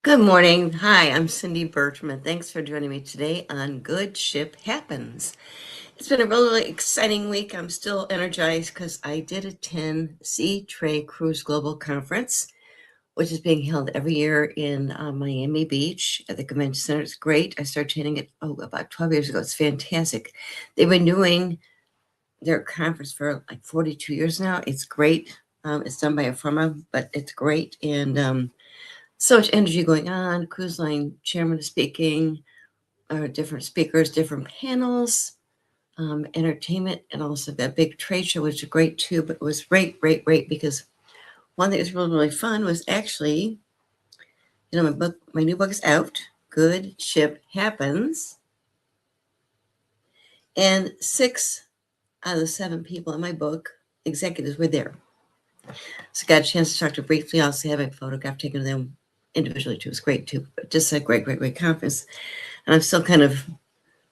Good morning. Hi, I'm Cindy Bertram, and thanks for joining me today on Good Ship Happens. It's been a really exciting week. I'm still energized because I did attend Sea Trade Cruise Global Conference, which is being held every year in Miami Beach at the Convention Center. It's great. I started attending it about 12 years ago. It's fantastic. They've been doing their conference for like 42 years now. It's great. It's done by a firm, but it's great. And so much energy going on. Cruise line chairman is speaking, different speakers, different panels, entertainment, and also that big trade show, which was great too. But it was great because one thing that was really fun was actually, my new book is out. Good Ship Happens, and 6 out of the 7 people in my book, executives, were there. So I got a chance to talk to briefly. I also have a photograph taken of them individually too. It was great too. But just a great conference. And I'm still kind of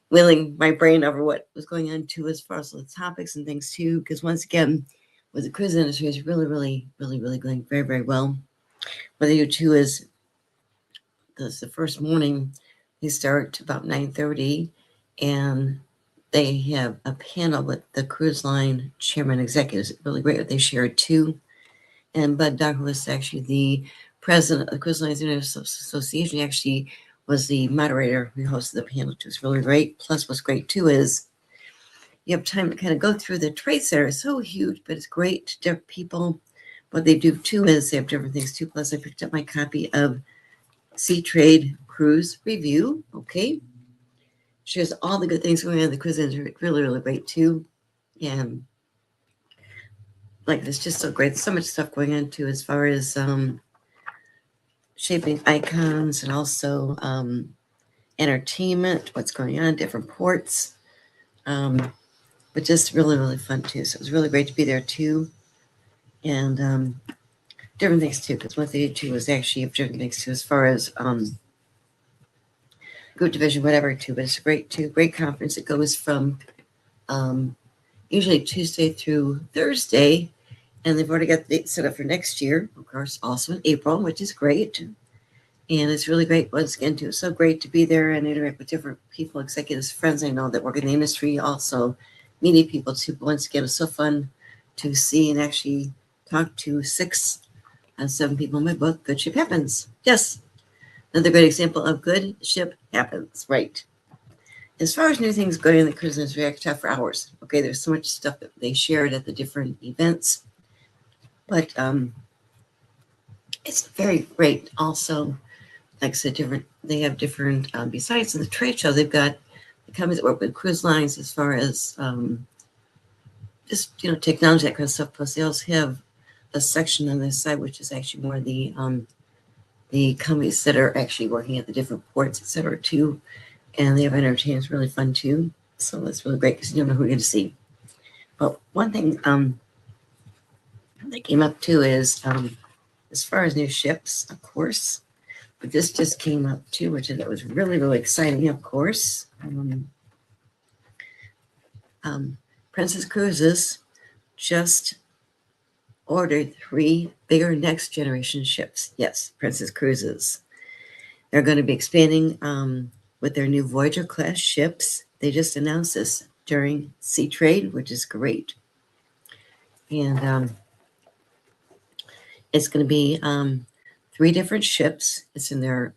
wheeling my brain over what was going on too, as far as the topics and things too, because once again, with the cruise industry is really going very well. What they do too is, because the first morning they start about 9:30, and they have a panel with the cruise line chairman executives. Really great what they shared too. And Bud Douglas, actually the president of the Cruise Lines International Association, actually was the moderator who hosted the panel too. It's really great. Plus, what's great too is you have time to kind of go through the trade center. It's so huge, but it's great. Different people. What they do too is they have different things too. Plus, I picked up my copy of Sea Trade Cruise Review. Okay, shares all the good things going on in the cruise industry. Really great too. And like, it's just so great. So much stuff going on too, as far as shaping icons and also entertainment, what's going on, different ports. But just really fun too. So it was really great to be there too. And different things too, because what they did too was actually different things too, as far as group division, whatever too. But it's great too. Great conference. It goes from usually Tuesday through Thursday. And they've already got the date set up for next year, of course, also in April, which is great. And it's really great, once again, too. It's so great to be there and interact with different people, executives, friends I know that work in the industry, also meeting people, too. But once again, it's so fun to see and actually talk to 6 out of 7 people in my book, Good Ship Happens. Yes, another great example of Good Ship Happens, right. As far as new things going in the cruise industry, I could talk for hours. Okay, there's so much stuff that they shared at the different events. But it's very great also. Like I said, they have different, besides in the trade show, they've got the companies that work with cruise lines as far as just, technology, that kind of stuff. Plus, they also have a section on this side, which is actually more the companies that are actually working at the different ports, et cetera, too. And they have entertainment. It's really fun, too. So that's really great because you don't know who you're going to see. But one thing that came up, too, is as far as new ships, of course. But this just came up too, which that was really exciting, of course. Princess Cruises just ordered 3 bigger next generation ships. Yes, Princess Cruises. They're going to be expanding with their new Voyager class ships. They just announced this during Sea Trade, which is great. And it's going to be 3 different ships. It's in their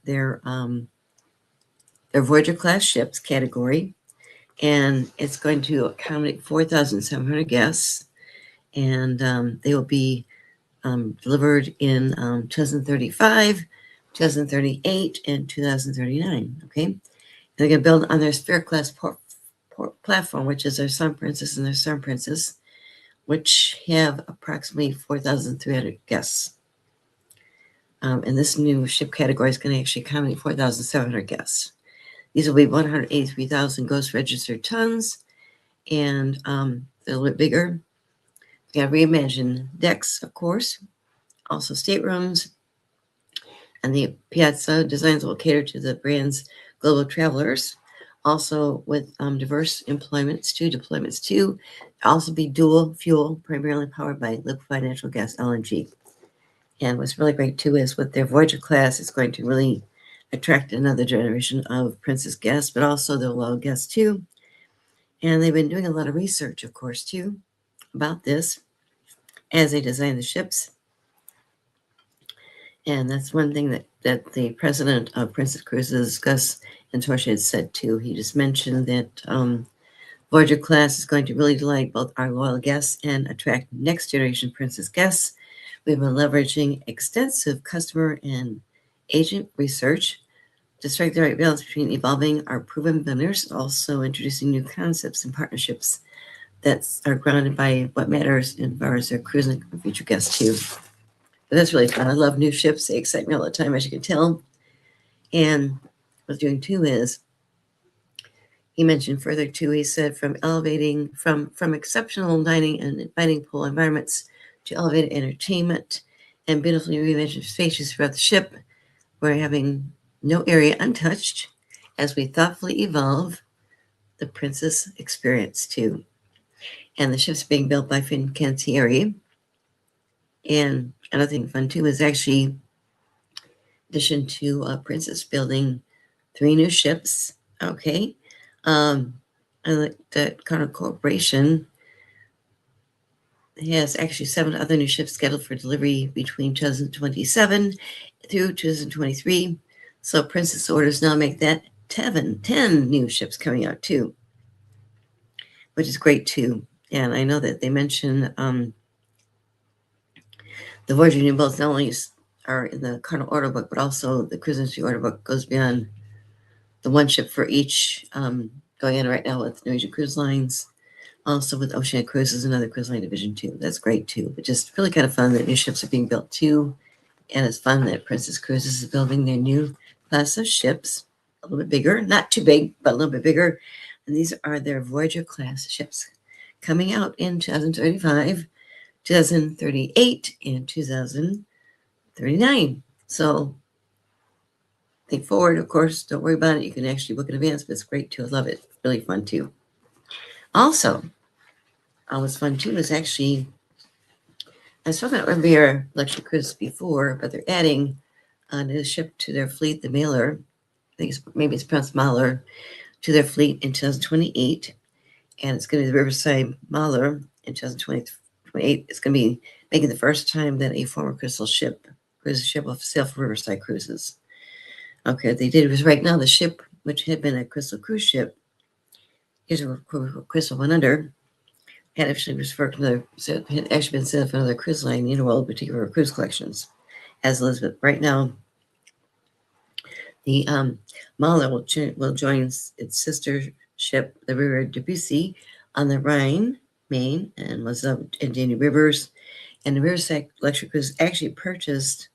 Voyager class ships category, and it's going to accommodate 4,700 guests, and they will be delivered in 2035, 2038, and 2039. Okay, and they're going to build on their Sphere class platform, which is their Sun Princess and their Sun Princess, which have approximately 4,300 guests. And this new ship category is going to actually accommodate 4,700 guests. These will be 183,000 ghost registered tons, and they're a little bit bigger. We got reimagined decks, of course, also staterooms, and the Piazza designs will cater to the brand's global travelers. Also with diverse deployments too. Also be dual fuel, primarily powered by liquefied natural gas, LNG. And what's really great too is with their Voyager class, it's going to really attract another generation of Princess guests, but also the loyal guests too. And they've been doing a lot of research, of course, too, about this as they design the ships. And that's one thing that the president of Princess Cruises, Gus Antorcha, had said too. He just mentioned that Voyager class is going to really delight both our loyal guests and attract next generation Princess guests. We've been leveraging extensive customer and agent research to strike the right balance between evolving our proven vendors, also introducing new concepts and partnerships that are grounded by what matters as far as their cruising future guests too. But that's really fun. I love new ships. They excite me all the time, as you can tell. And what they're doing too is he mentioned further too, he said from elevating from exceptional dining and inviting pool environments to elevated entertainment and beautifully reimagined spaces throughout the ship, we're having no area untouched as we thoughtfully evolve the Princess experience too. And the ship's being built by Fincantieri. And another thing fun too is actually, in addition to Princess building 3 new ships, okay, and the Carnival Corporation has actually 7 other new ships scheduled for delivery between 2027 through 2023. So Princess orders now make that 10 new ships coming out too, which is great too. And I know that they mention the Voyager new boats not only are in the Carnival order book, but also the cruise industry order book goes beyond the 1 ship for each, going in right now with Norwegian Cruise Lines, also with Oceania Cruises, another cruise line division too. That's great too. But just really kind of fun that new ships are being built too. And it's fun that Princess Cruises is building their new class of ships, a little bit bigger, not too big, but a little bit bigger. And these are their Voyager class ships coming out in 2035, 2038, and 2039. So think forward, of course, don't worry about it. You can actually book in advance, but it's great too. I love it. Really fun too. Also, what's fun too is actually, I was talking about Riviera Luxury Cruise before, but they're adding a new ship to their fleet, the Mailer. I think maybe it's pronounced Mahler, to their fleet in 2028. And it's going to be the Riverside Mahler in 2028. It's going to be making the first time that a former cruise ship will sail for Riverside Cruises. Okay, they did was right now the ship, which had been a Crystal cruise ship, here's a Crystal One Under, had actually had actually been set up for another cruise line, Uniworld, particular cruise collections, as Elizabeth. Right now, the Mahler will join its sister ship, the River Debussy, on the Rhine, Maine, and was in Danube Rivers. And the Riverside Luxury Cruise actually purchased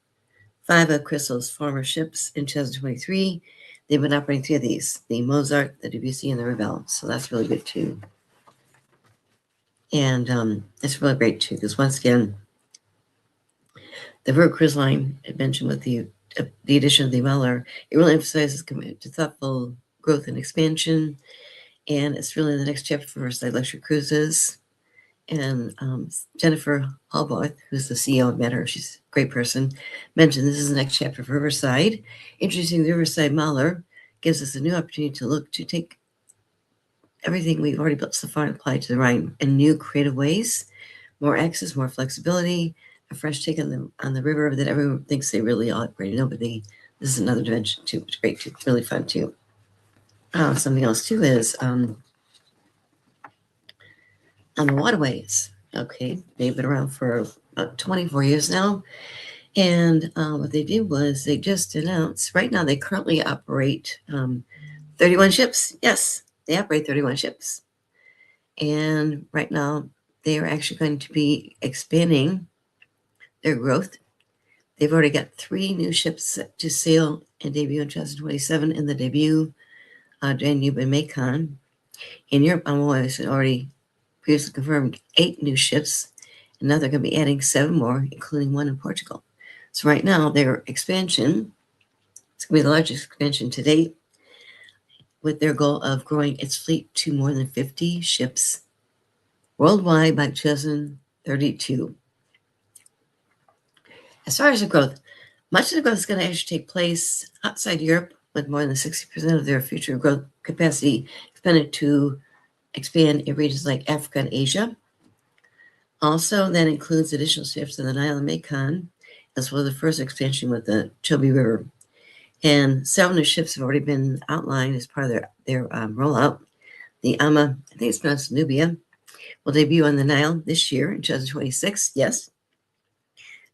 5 of Crystal's former ships in 2023. They've been operating 3 of these, the Mozart, the Debussy, and the Rebelle. So that's really good too. And it's really great too, because once again, the Verb Cruise Line had mentioned with the addition of the Mahler, it really emphasizes commitment to thoughtful growth and expansion. And it's really the next chapter for Riverside Luxury Cruises. And Jennifer Halborth, who's the CEO, I met her, she's a great person, mentioned this is the next chapter for Riverside. Introducing the Riverside Mahler gives us a new opportunity to take everything we've already built so far and apply it to the Rhine in new creative ways, more access, more flexibility, a fresh take on the river that everyone thinks they really already know, but this is another dimension too. It's great too, really fun too. Something else too is on the waterways. Okay, they've been around for about 24 years now. And what they did was they just announced, right now they currently operate 31 ships. Yes, they operate 31 ships. And right now they are actually going to be expanding their growth. They've already got 3 new ships set to sail and debut in 2027 in the debut Danube and Macon. In Europe, Always already previously confirmed 8 new ships, and now they're going to be adding 7 more, including 1 in Portugal. So right now, their expansion, it's going to be the largest expansion to date, with their goal of growing its fleet to more than 50 ships worldwide by 2032. As far as the growth, much of the growth is going to actually take place outside Europe, with more than 60% of their future growth capacity expended to expand in regions like Africa and Asia. Also, that includes additional ships in the Nile and Mekong, as well as the first expansion with the Chobe River. And several new ships have already been outlined as part of their rollout. The Ama, I think it's pronounced Nubia, will debut on the Nile this year in 2026, yes.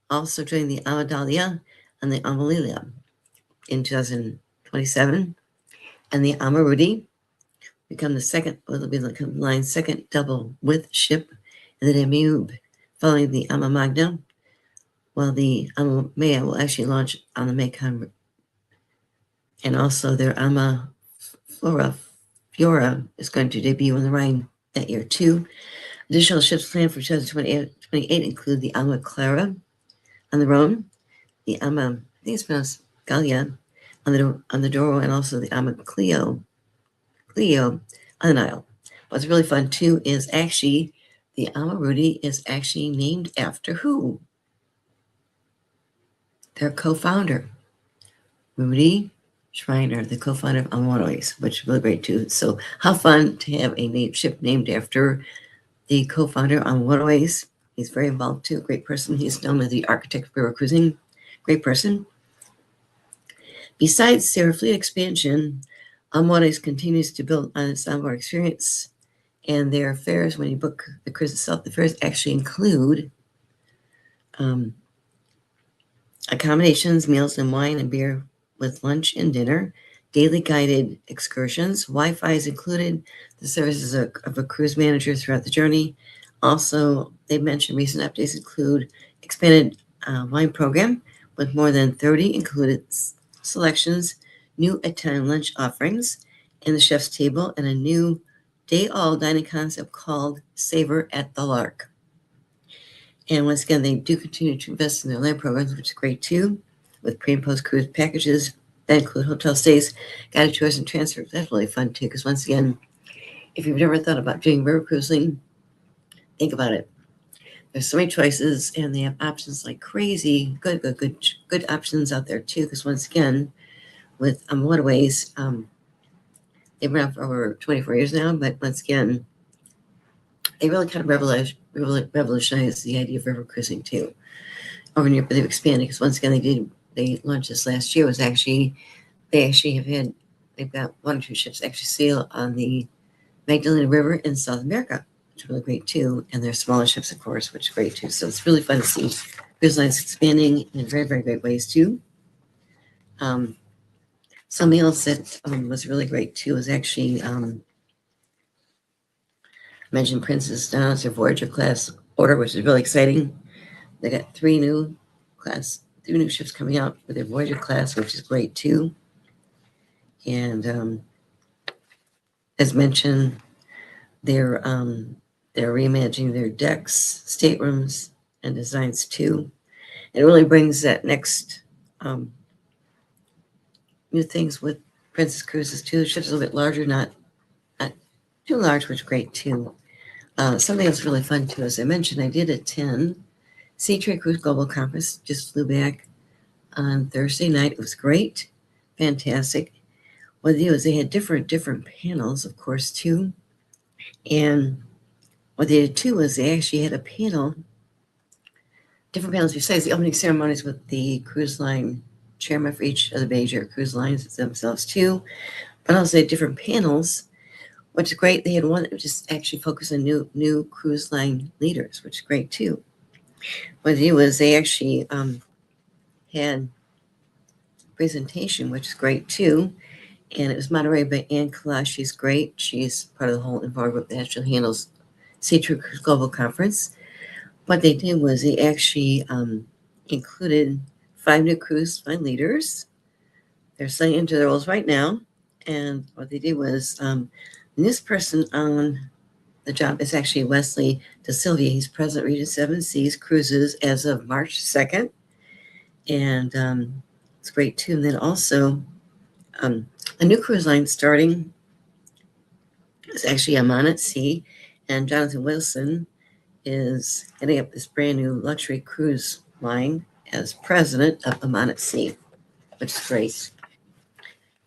Also joining the Ama Dalia and the Ama Lilia in 2027. And the Ama Rudi become the second, will be the line's second double width ship in the Danube, following the Ama Magna, while the Ama Mea will actually launch on the Mekong. And also their Ama Fiora is going to debut on the Rhine that year too. Additional ships planned for 2028 include the Ama Clara on the Rhone, the Ama, I think it's pronounced Gallia, on the Douro, and also the Ama Clio on the Nile. What's really fun too is actually the Ama Rudi is actually named after who? Their co-founder, Rudi Schreiner, the co-founder of Ama Waterways, which is really great too. So how fun to have a ship named after the co-founder of Ama Waterways. He's very involved too, great person. He's known as the architect of river cruising, great person. Besides their fleet expansion, Ama Waterways continues to build on its onboard experience, and their fares, when you book the cruise itself, the fares actually include accommodations, meals, and wine and beer with lunch and dinner, daily guided excursions, Wi-Fi is included, the services of a cruise manager throughout the journey. Also, they mentioned recent updates include expanded wine program with more than 30 included selections, new Italian lunch offerings in the chef's table, and a new day-all dining concept called Savor at the Lark. And once again, they do continue to invest in their land programs, which is great too, with pre and post cruise packages that include hotel stays, guided tours, and transfers. That's really fun too, because once again, if you've never thought about doing river cruising, think about it. There's so many choices, and they have options like crazy, good options out there too. Because once again, with Waterways, they've been around for over 24 years now, but once again, they really kind of revolutionized the idea of river cruising too. Over in Europe, they've expanded because once again, they launched this last year. They've got one or two ships actually sail on the Magdalena River in South America, which is really great too. And they're smaller ships, of course, which is great too. So it's really fun to see cruise lines expanding in very, very great ways too. Something else that was really great too was actually mentioned Princess Diana's Voyager class order, which is really exciting. They got three new ships coming out with their Voyager class, which is great too. And as mentioned, they're reimagining their decks, staterooms, and designs too. It really brings that next new things with Princess Cruises too. The ship's a little bit larger, not too large, which is great too. Something that's really fun too, as I mentioned, I did attend Seatrade Cruise Global Conference, just flew back on Thursday night. It was great, fantastic. What they did was they had different panels, of course, too. And what they did too was they actually had a panel, different panels besides the opening ceremonies with the cruise line chairman for each of the major cruise lines themselves too. But also they had different panels, which is great. They had one that was just actually focused on new cruise line leaders, which is great too. What they did was they actually had presentation, which is great too. And it was moderated by Ann Kalash. She's great. She's part of the whole Envar group that actually handles Seatrade Cruise Global Conference. What they did was they actually included 5 new cruise line leaders. They're signing into their roles right now. And what they did was this person on the job is actually Wesley DeSilvia. He's president of Region 7 Seas Cruises as of March 2nd. And it's great too. And then also a new cruise line starting is actually Aman at Sea, and Jonathan Wilson is heading up this brand new luxury cruise line, as president of Aman at Sea, which is great.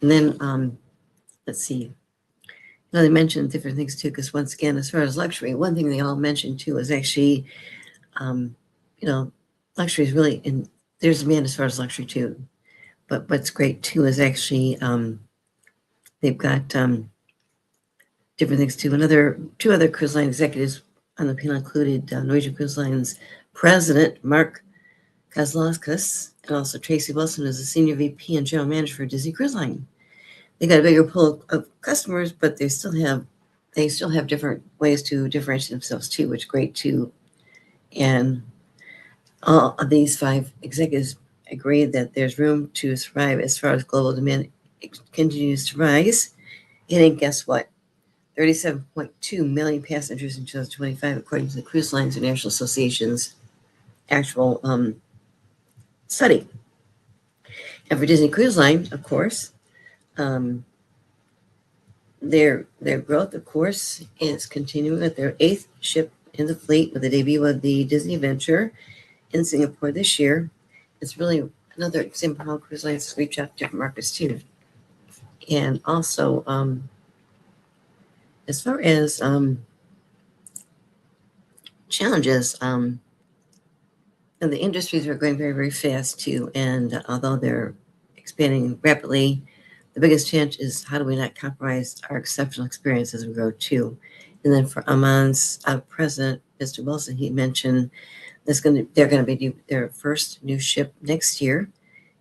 And then let's see. They mentioned different things too, because once again, as far as luxury, one thing they all mentioned too is actually, luxury is really there's demand as far as luxury too. But what's great too is actually they've got different things too. Two other cruise line executives on the panel included Norwegian Cruise Line's president, Mark Kozlowskis, and also Tracy Wilson is a senior VP and general manager for Disney Cruise Line. They got a bigger pool of customers, but they still have different ways to differentiate themselves too, which is great too. And all of these 5 executives agree that there's room to survive as far as global demand continues to rise. And guess what? 37.2 million passengers in 2025, according to the Cruise Lines International Association's actual study. And for Disney Cruise Line, of course, their growth, of course, is continuing with their 8th ship in the fleet with the debut of the Disney Adventure in Singapore this year. It's really another example of how cruise lines reach out to different markets too. And also, as far as challenges, and the industries are going very, very fast too. And although they're expanding rapidly, the biggest challenge is how do we not compromise our exceptional experience as we grow too. And then for Aman's president, Mr. Wilson, he mentioned they're going to be their first new ship next year.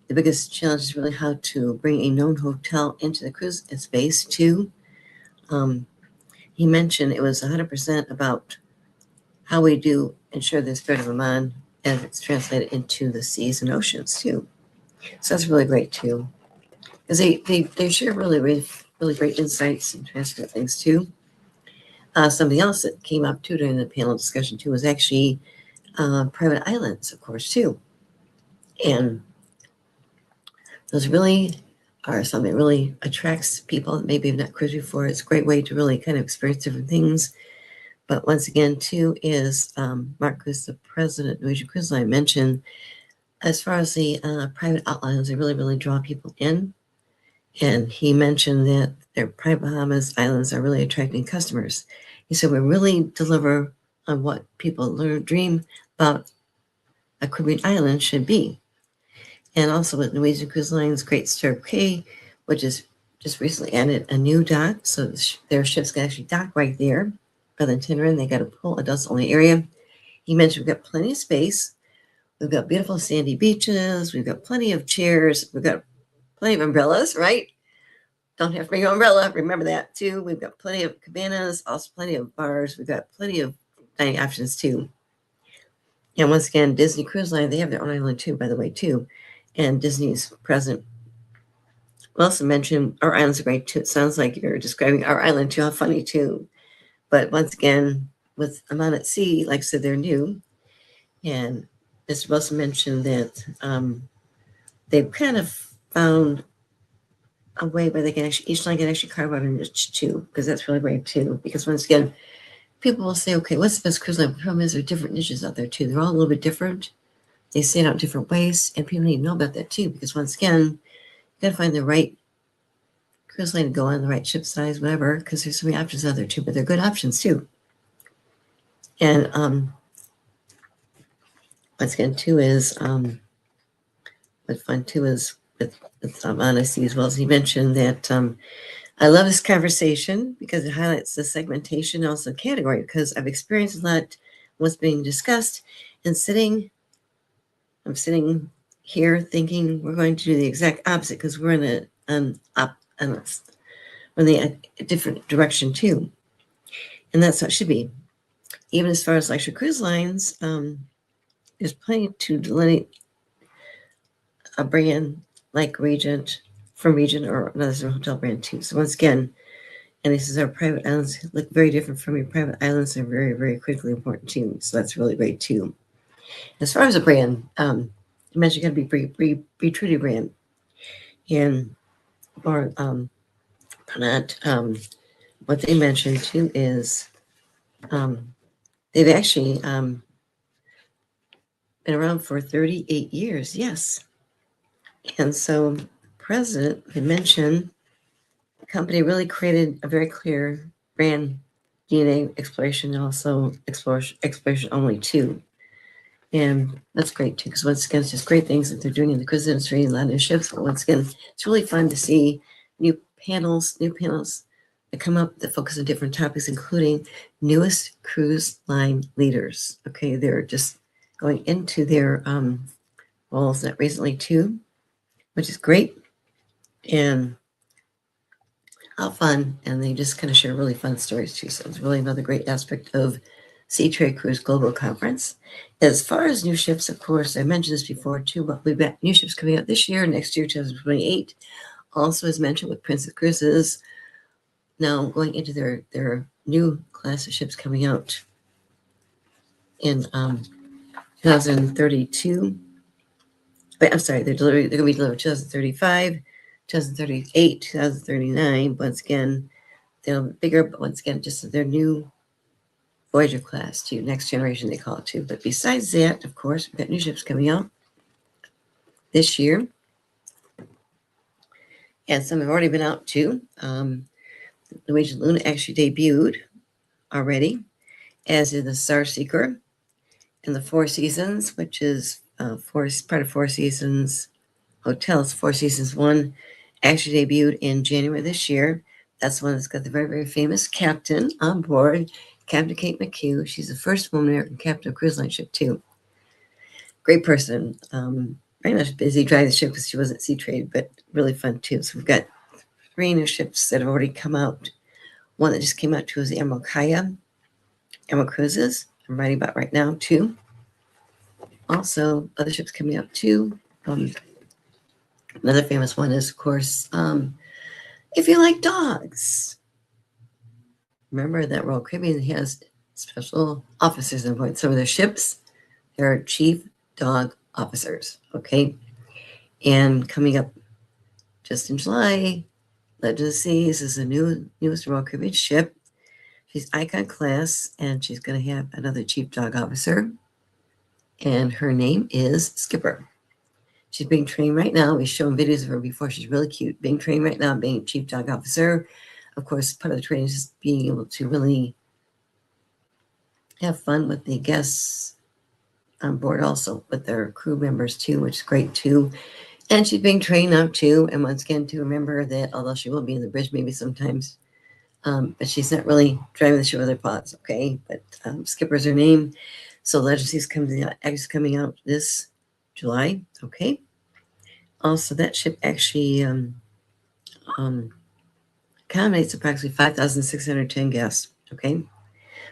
The biggest challenge is really how to bring a known hotel into the cruise space too. He mentioned it was 100% about how we do ensure the spirit of Aman as it's translated into the seas and oceans too. So that's really great too, because they share really great insights and transfer things too. Something else that came up too during the panel discussion too was actually private islands, of course, too. And those really are something that really attracts people that maybe have not cruised before. It's a great way to really kind of experience different things. But once again, too, is Mark, who's the president of Norwegian Cruise Line, mentioned as far as the private islands, they really draw people in. And he mentioned that their private Bahamas islands are really attracting customers. He said, we really deliver on what people dream about a Caribbean island should be. And also with Norwegian Cruise Line's Great Stirrup Cay, which is just recently added a new dock, so their ships can actually dock right there rather than tendering. They got a pool, adults-only area. He mentioned we've got plenty of space. We've got beautiful sandy beaches. We've got plenty of chairs. We've got plenty of umbrellas, right? Don't have to bring your umbrella. Remember that too. We've got plenty of cabanas, also plenty of bars. We've got plenty of dining options too. And once again, Disney Cruise Line, they have their own island too, by the way, too. And Disney's president also mentioned our islands are great too. It sounds like you're describing our island too. How funny too. But once again, with Aman at Sea, like I said, they're new. And Mr. Wilson mentioned that they've kind of found a way where they can actually, each line can actually carve out a niche too, because that's really great too. Because once again, people will say, okay, what's the best cruise line? The problem is there are different niches out there too. They're all a little bit different. They say it out different ways, and people need to know about that too, because once again, you got to find the right cruise line to go on, the right ship size, whatever, because there's so many options out there too, but they're good options too. And once again, too, is what's fun too is with honesty as well as he mentioned that I love this conversation because it highlights the segmentation, also category, because I've experienced a lot what's being discussed, and I'm sitting here thinking we're going to do the exact opposite because we're in a different direction too. And that's how it should be. Even as far as luxury cruise lines, there's plenty to delineate a brand like Regent from Regent or another hotel brand too. So once again, and this is our private islands look very different from your private islands. They're very, very critically important too. So that's really great too. As far as a brand, you mentioned you got to be true to your brand. And or not what they mentioned too is they've actually Been around for 38 years, yes. And so, President had mentioned the company really created a very clear brand DNA exploration and also exploration only too. And that's great too, because once again, it's just great things that they're doing in the cruise industry, a lot of new ships. But once again, it's really fun to see new panels that come up that focus on different topics, including newest cruise line leaders. Okay, they're just going into their roles that recently too, which is great and how fun. And they just kind of share really fun stories too. So it's really another great aspect of Seatrade Cruise Global Conference. As far as new ships, of course, I mentioned this before too, but we've got new ships coming out this year, next year, 2028. Also, as mentioned with Princess Cruises, now going into their new class of ships coming out in 2032. But I'm sorry, they're going to be delivered 2035, 2038, 2039. Once again, they're bigger, but once again, just their new Voyager class too, next generation they call it too. But besides that, of course, we've got new ships coming out this year. And some have already been out too. Norwegian Luna actually debuted already, as did the Star Seeker and the Four Seasons, which is part of Four Seasons Hotels. Four Seasons 1 actually debuted in January this year. That's the one that's got the very, very famous captain on board, Captain Kate McHugh. She's the first woman American captain of cruise line ship too. Great person. Very much busy driving the ship because she was at Seatrade, but really fun too. So we've got 3 new ships that have already come out. One that just came out too is the Emerald Kaya, Emerald Cruises. I'm writing about right now too. Also, other ships coming out too. Another famous one is, of course, if you like dogs. Remember that Royal Caribbean has special officers on board some of their ships. There are chief dog officers, okay? And coming up just in July, Legend of the Seas is the newest Royal Caribbean ship. She's Icon class, and she's going to have another chief dog officer, and her name is Skipper. She's being trained right now. We've shown videos of her before. She's really cute. Being trained right now, being chief dog officer. Of course, part of the training is just being able to really have fun with the guests on board, also with their crew members too, which is great too. And she's being trained now too. And once again, to remember that although she will be in the bridge maybe sometimes, but she's not really driving the ship with her paws, okay? But Skipper's her name. So Legacy's coming out this July, okay? Also, that ship actually accommodates approximately 5,610 guests, okay?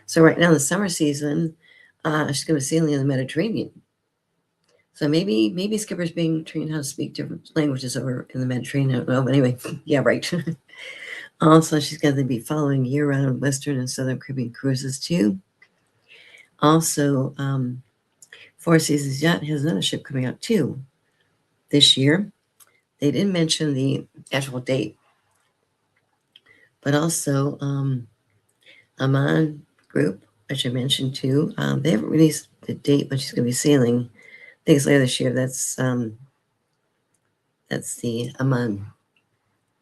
So right now, in the summer season, she's going to be sailing in the Mediterranean. So maybe Skipper's being trained how to speak different languages over in the Mediterranean. I don't know, but anyway, yeah, right. Also, she's going to be following year-round Western and Southern Caribbean cruises too. Also, Four Seasons Yacht has another ship coming out too this year. They didn't mention the actual date, but also Aman Group, which I mentioned too. They haven't released the date when she's going to be sailing. I think it's later this year. That's the Aman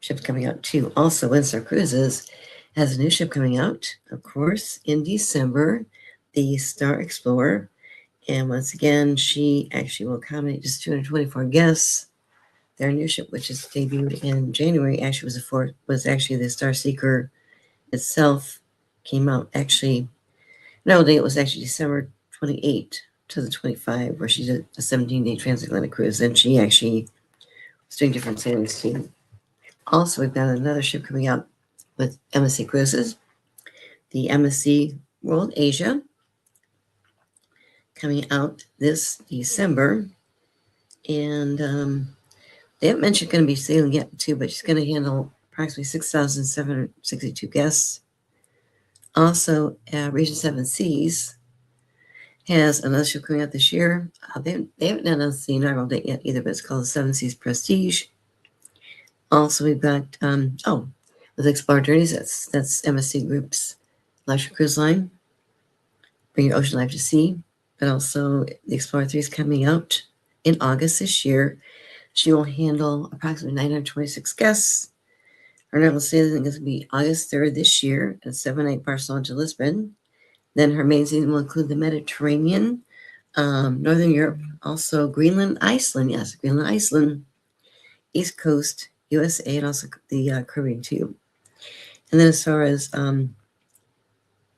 ship coming out too. Also, Windsor Cruises has a new ship coming out, of course, in December, the Star Explorer. And once again, she actually will accommodate just 224 guests. Their new ship, which is debuted in January, actually was actually the Star Seeker itself. Came out actually, no, it was actually December 28 to the 25, where she did a 17-day transatlantic cruise, and she actually was doing different sailings too. Also, we've got another ship coming out with MSC Cruises, the MSC World Asia, coming out this December, and they haven't mentioned going to be sailing yet too, but she's going to handle approximately 6,762 guests. Also, Region 7 Seas has another ship coming out this year. They haven't announced the inaugural date yet either, but it's called the 7 Seas Prestige. Also, we've got, with Explorer Journeys, that's MSC Group's luxury cruise line. Bring your ocean life to sea. but also the Explorer 3 is coming out in August this year. She will handle approximately 926 guests. Her arrival sailing is going to be August 3rd this year at 7-night Barcelona to Lisbon. Then her main season will include the Mediterranean, Northern Europe, also Greenland, Iceland. Yes, Greenland, Iceland, East Coast, USA, and also the Caribbean too. And then as far as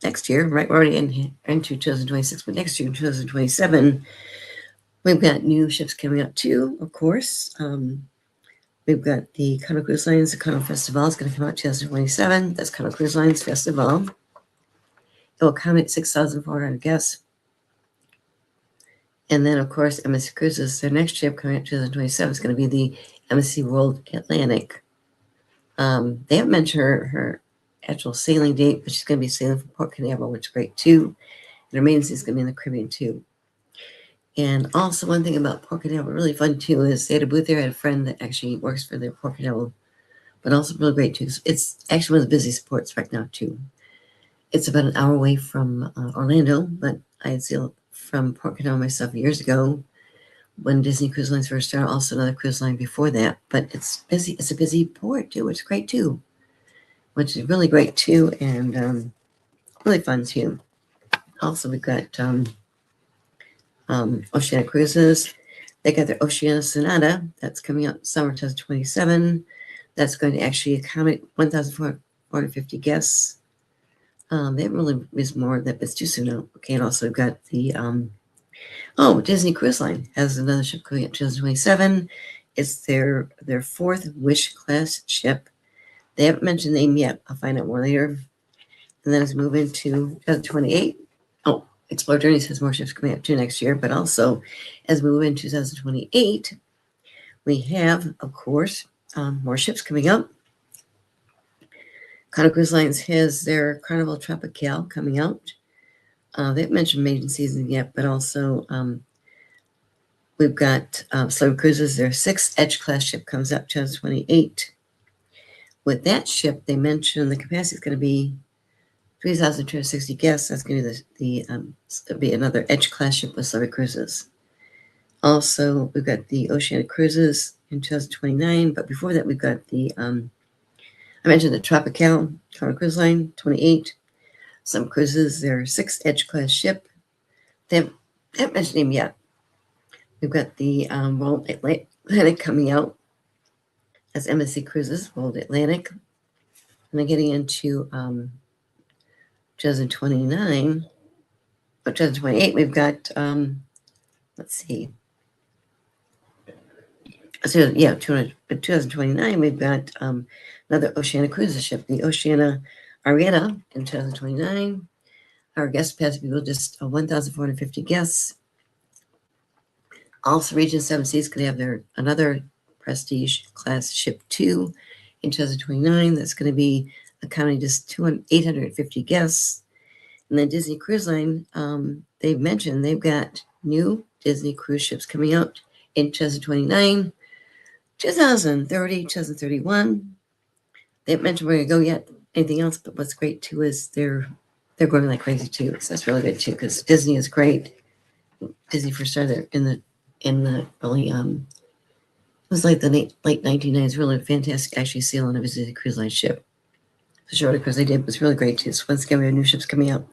next year, right, we're already into 2026, but next year, 2027, we've got new ships coming up too, of course. We've got the Carnival Cruise Lines, the Carnival Festival is going to come out 2027. That's Carnival Cruise Lines Festival. It will accommodate 6,400 guests. And then, of course, MSC Cruises, their next ship coming out 2027 is going to be the MSC World Atlantic. They haven't mentioned her actual sailing date, but she's going to be sailing from Port Canaveral, which is great too. And her main season is going to be in the Caribbean too. And also, one thing about Port Canaveral, really fun too, is they had a booth there. I had a friend that actually works for their Port Canaveral, but also really great too. It's actually one of the busiest ports right now too. It's about an hour away from Orlando, but I had sailed from Port Canaveral myself years ago when Disney Cruise Lines first started, also another cruise line before that. But it's busy. It's a busy port too, which is great too, which is really great too, and really fun too. Also, we've got Oceania Cruises. They got their Oceania Sonata. That's coming out summer 2027. That's going to actually accommodate 1,450 guests. They haven't really used more of that, but it's too soon now. Okay, and also we've got the Disney Cruise Line has another ship coming out 2027. It's their fourth Wish class ship. They haven't mentioned the name yet. I'll find out more later. And then as we move into 2028, Explorer Journeys has more ships coming up too next year, but also as we move into 2028, we have, of course, more ships coming up. Carnival Cruise Lines has their Carnival Tropical coming out. They haven't mentioned maiden season yet, but also we've got Celebrity Cruises. Their sixth Edge class ship comes up 2028. With that ship, they mentioned the capacity is going to be 3,260 guests. That's going to be it'll be another Edge class ship with Celebrity Cruises. Also, we've got the Oceanic Cruises in 2029, but before that, we've got the I mentioned the Tropical Carnival Cruise Line 28. Some cruises, their sixth Edge class ship. They haven't mentioned him yet. We've got the World Atlantic coming out as MSC Cruises, World Atlantic. And then getting into 2029, or 2028, we've got, let's see. So, yeah, 2029, we've got another Oceania Cruises ship, the Oceania Arietta in 2029. Our guest capacity will just 1,450 guests. Also, Region 7 Seas could have another Prestige class ship 2 in 2029. That's going to be accommodating just 850 guests. And then Disney Cruise Line, they've mentioned they've got new Disney cruise ships coming out in 2029, 2030, 2031. They haven't mentioned where to go yet, anything else, but what's great too is they're growing like crazy too. So that's really good too, because Disney is great. Disney first started in the early it was like the late 1990s, really fantastic actually sailing of a Disney cruise line ship. The shorter cruise they did was really great too. So once again, we have new ships coming out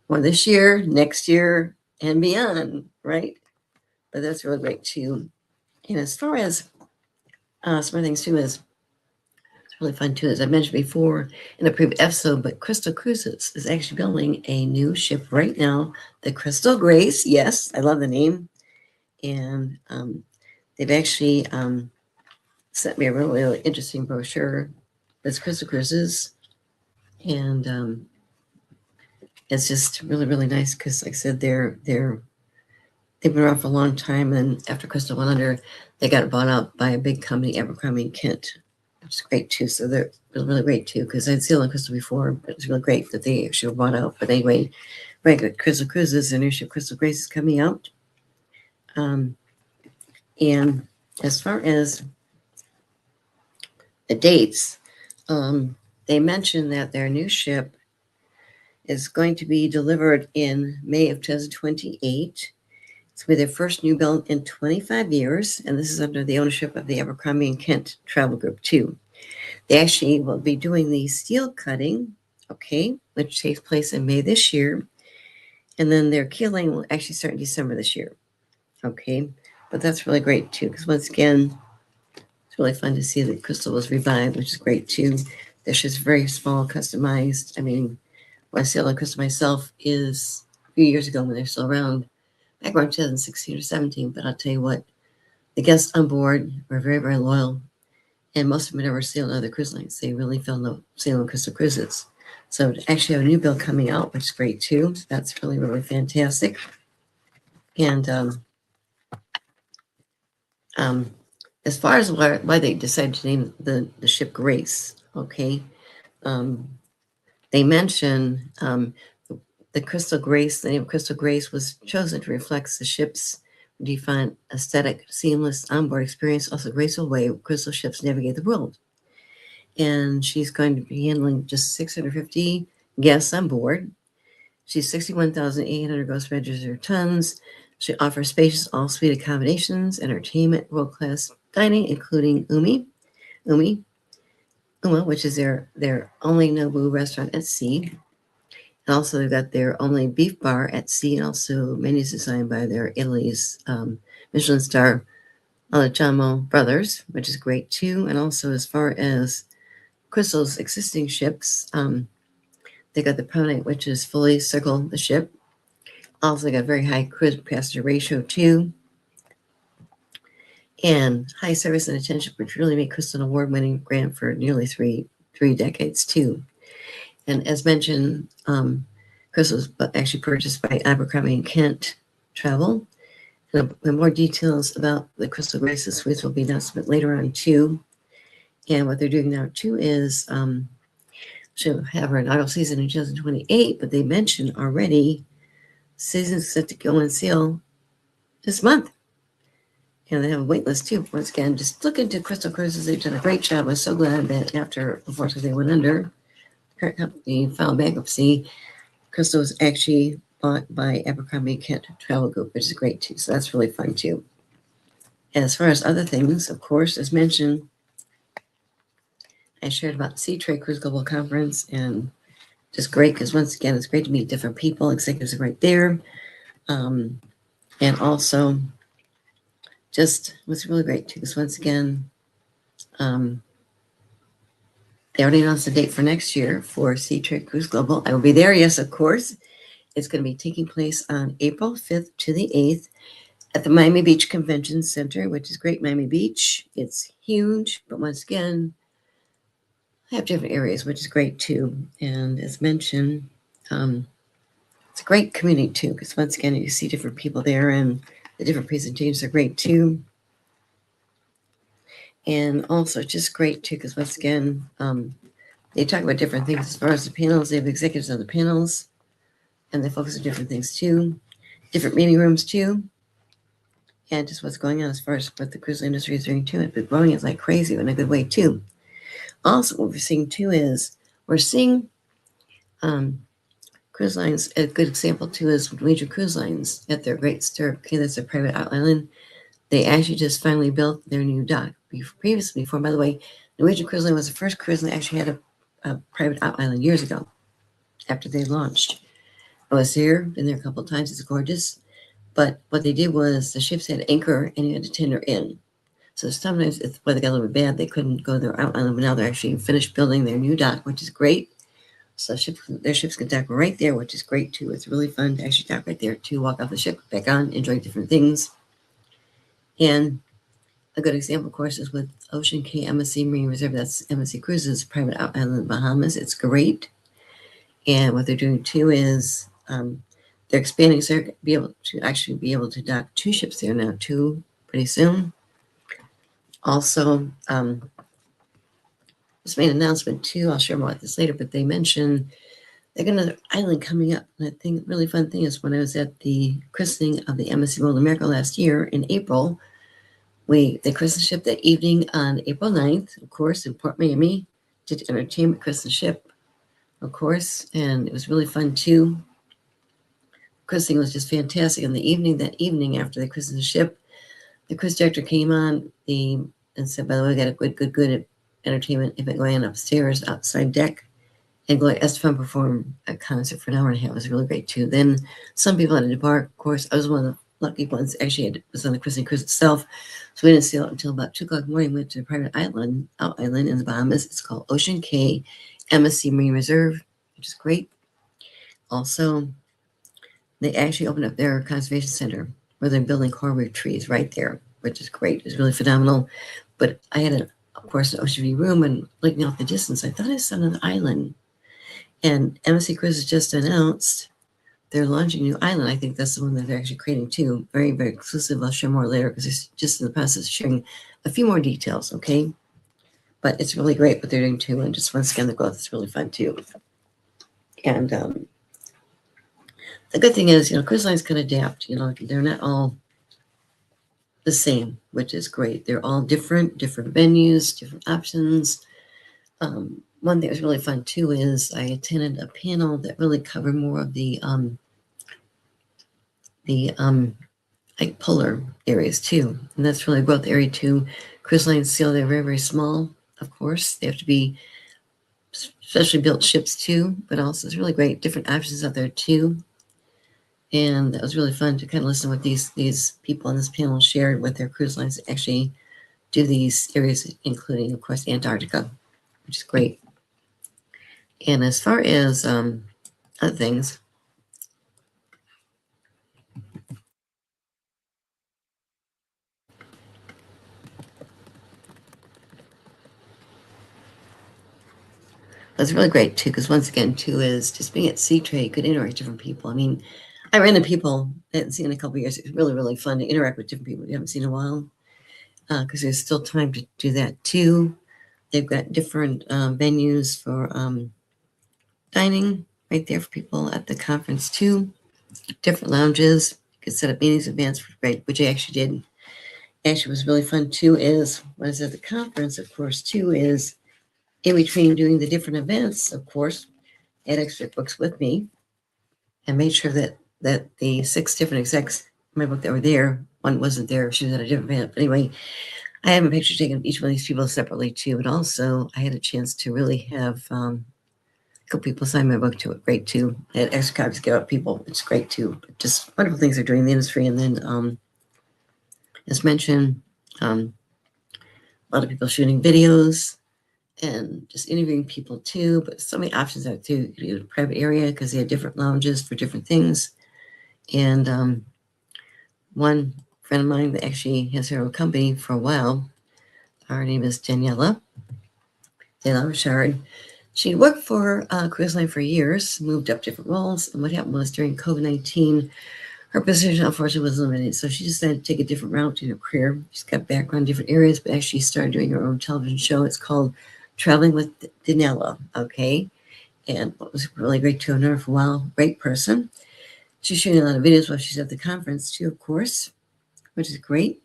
more this year, next year, and beyond, right? But that's really great too. And as far as some other things too is really fun too, as I mentioned before in a previous episode, but Crystal Cruises is actually building a new ship right now, the Crystal Grace. Yes, I love the name. And they've actually sent me a really, really interesting brochure that's Crystal Cruises. And it's just really, really nice because, like I said, they've been around for a long time. And after Crystal went under, they got bought out by a big company, Abercrombie & Kent. Which is great too. So they're really great too, because I'd sailed on Crystal before, but it's really great that they actually were bought out. But anyway, right, Crystal Cruises, their new ship Crystal Grace is coming out. And as far as the dates, they mentioned that their new ship is going to be delivered in May of 2028. It's going to be their first new build in 25 years, and this is under the ownership of the Abercrombie and Kent Travel Group too. They actually will be doing the steel cutting, okay, which takes place in May this year, and then their keeling will actually start in December this year, okay. But that's really great too, because once again, it's really fun to see that Crystal was revived, which is great too. They're just very small, customized. I mean, when I sailed on Crystal myself is a few years ago when they're still around, back around 2016 or 17. But I'll tell you what, the guests on board were very, very loyal, and most of them never sailed other cruise lines. They really fell in love sailing Crystal Cruises. So to actually have a new build coming out, which is great too. That's really, really fantastic. And as far as why they decided to name the ship Grace, okay, they mention the Crystal Grace. The name Crystal Grace was chosen to reflect the ship's defined aesthetic, seamless onboard experience, also graceful way Crystal ships navigate the world. And she's going to be handling just 650 guests on board. She's 61,800 gross registered tons. She offers spacious all-suite accommodations, entertainment, world-class dining, including Uma, which is their only Nobu restaurant at sea. And also they've got their only beef bar at sea, and also menus designed by their Italy's Michelin star Allegamo brothers, which is great too. And also as far as Crystal's existing ships, they got the Promenade, which is fully circle the ship. Also, they got very high cruise passenger ratio too, and high service and attention, which really made Crystal an award-winning brand for nearly three decades too. And as mentioned, Crystal was actually purchased by Abercrombie and Kent Travel. And more details about the Crystal Graces suites will be announced later on too. And what they're doing now too is she'll have her inaugural season in 2028, but they mentioned already season's set to go on sale this month. And they have a wait list too. Once again, just look into Crystal Cruises. They've done a great job. I was so glad that after, unfortunately, they went under, the current company filed bankruptcy, Crystal was actually bought by Abercrombie Kent Travel Group, which is great too. So that's really fun too. And as far as other things, of course, as mentioned, I shared about Seatrade Cruise Global Conference, and just great because once again, it's great to meet different people. Executives are right there. And also just was really great too, because once again, they already announced the date for next year for Seatrade Cruise Global. I will be there, yes, of course. It's going to be taking place on April 5th to the 8th at the Miami Beach Convention Center, which is great, Miami Beach. It's huge, but once again, I have different areas, which is great too. And as mentioned, it's a great community too, because once again, you see different people there, and the different presentations are great too. And also just great too, because once again, they talk about different things as far as the panels. They have executives on the panels, and they focus on different things too, different meeting rooms too, and just what's going on as far as what the cruise industry is doing too. It's been growing it like crazy in a good way too. Also, what we're seeing too is we're seeing cruise lines. A good example too is Norwegian Cruise Lines at their Great Stirrup. Okay, that's a private island. They actually just finally built their new dock. Before, by the way, Norwegian Cruise Line was the first cruise line that actually had a private island years ago after they launched. I was there, been there a couple of times. It's gorgeous. But what they did was the ships had anchor and you had to tender in. So sometimes if the weather got a little bit bad, they couldn't go to their island, but now they're actually finished building their new dock, which is great. So their ships can dock right there, which is great too. It's really fun to actually dock right there to walk off the ship, back on, enjoy different things. And a good example, of course, is with Ocean Cay MSC Marine Reserve. That's MSC Cruises, private island in the Bahamas. It's great. And what they're doing too is they're expanding, so they're be able to dock 2 ships there now, 2 pretty soon. Also, just made an announcement too. I'll share more about this later, but they mentioned they got another island coming up. And I think a really fun thing is when I was at the christening of the MSC World America last year in April, they christened the ship that evening on April 9th, of course, in Port Miami, did entertainment, christen the ship. of course, and it was really fun too. Christening was just fantastic. In the evening, that evening after they christened the ship, the cruise director came on and said, "By the way, we got a good entertainment event going on upstairs, outside deck." And Gloria Estefan performed a concert for an hour and a half. It was really great too. Then some people had to depart. Of course, I was one of the lucky ones. Actually, I was on the christening cruise itself, so we didn't sail until about 2 o'clock in the morning. We went to a private island, in the Bahamas. It's called Ocean Cay MSC Marine Reserve, which is great. Also, they actually opened up their conservation center where they're building coral reef trees right there, which is great. It's really phenomenal. But I had, of course, an ocean view room, and looking off the distance, I thought I saw another island. And MSC Cruises just announced they're launching a new island. I think that's the one that they're actually creating too. Very, very exclusive. I'll share more later because it's just in the process of sharing a few more details, okay? But it's really great what they're doing too. And just once again, the growth is really fun too. And the good thing is, cruise lines can adapt. They're not all the same, which is great. They're all different venues, different options. One thing that was really fun too is I attended a panel that really covered more of the like polar areas too, and that's really a growth area too. Cruise lines still, they're very, very small. Of course, they have to be specially built ships too, but also it's really great different options out there too. And that was really fun to kind of listen to what these people on this panel shared with their cruise lines that actually do these areas, including, of course, Antarctica, which is great. And as far as other things, that's really great too, because once again, too, is just being at Seatrade, you could interact with different people. I mean, I ran into people I hadn't seen in a couple of years. It's really, really fun to interact with different people you haven't seen in a while, because there's still time to do that too. They've got different venues for dining right there for people at the conference too. Different lounges. You could set up meetings in advance, which I actually did. Actually, was really fun too. Is when I was at the conference, of course, too, is in between doing the different events. Of course, I had extra books with me, and made sure that the 6 different execs in my book that were there, one wasn't there. She was at a different event. But anyway, I have a picture taken of each one of these people separately too. But also, I had a chance to really have a couple people sign my book to it. Great too. I had extra copies to give out people. It's great too. Just wonderful things they're doing in the industry. And then, as mentioned, a lot of people shooting videos and just interviewing people too. But so many options out too. You do a private area because they have different lounges for different things. And one friend of mine that actually has her own company for a while, her name is Daniela Richard. She worked for Cruise Line for years, moved up different roles, and what happened was during COVID-19, her position unfortunately was limited, so she decided to take a different route in her career. She's got background in different areas, but actually started doing her own television show. It's called Traveling with Daniela, okay? And what was really great to know her for a while, great person. She's shooting a lot of videos while she's at the conference too, of course, which is great.